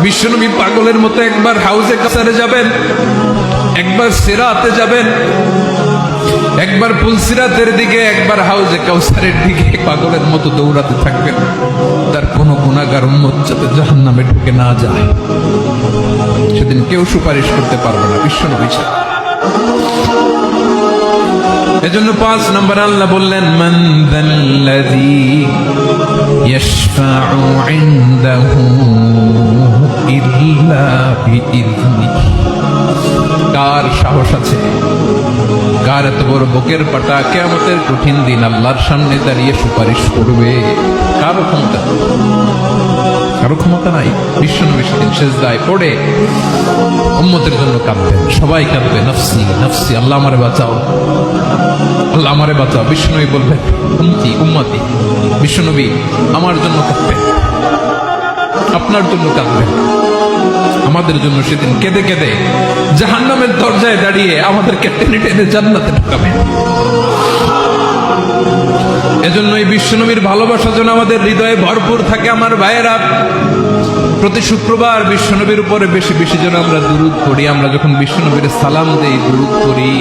বিশ্বনবী পাগলের মতো একবার হাউজে কাসারে যাবেন, একবার সিরাতে যাবেন, একবার পুলসিরাতের দিকে, একবার হাউজে কাউসারের দিকে পাগলের মতো দৌড়াতে থাকবেন। তার কোন গুনাহগার উম্মত যাতে জাহান্নামে ঢুকে না যায়, সেদিন কেউ সুপারিশ করতে পারবে না বিশ্বনবী ছাড়া। এজন্য 5 নম্বর আল্লাহ বললেন, মান যাল্লাযী ইয়াশফাউ ইনদাহু ইল্লা বিইযনিহি। কার সাহস আছে, কার এত বড় বুকের পাটা কিয়ামতের কঠিন দিন আল্লাহর সামনে দাঁড়িয়ে সুপারিশ করবে? কারো ক্ষমতা, কারো ক্ষমতা নাই। বিশ্বনবী সেদিন সেজদায় পড়ে উম্মতের জন্য কাঁদবেন, সবাই কাঁদবে, নফসি নফসি, আল্লাহ আমারে বাঁচাও, আল্লাহ আমারে বাঁচাও। বিশ্বনবী বলবেন, উম্মতি উম্মতি। বিশ্বনবী আমার জন্য কাঁদবেন, আপনার জন্য কাঁদবেন, আমাদের জন্য সেদিন কেঁদে কেঁদে জাহান্নামের দরজায় দাঁড়িয়ে আমাদেরকে টেনে টেনে জান্নাতে ঢুকাবেন। এজন্য এই বিশ্বনবীর ভালোবাসা যেন আমাদের হৃদয়ে ভরপুর থাকে। আমার ভাইয়েরা, প্রতি শুক্রবার বিশ্বনবীর উপরে বেশি বেশি যেন আমরা দুরূদ পড়ি। আমরা যখন বিশ্বনবীর সালাম দেই, দুরূদ পড়ি,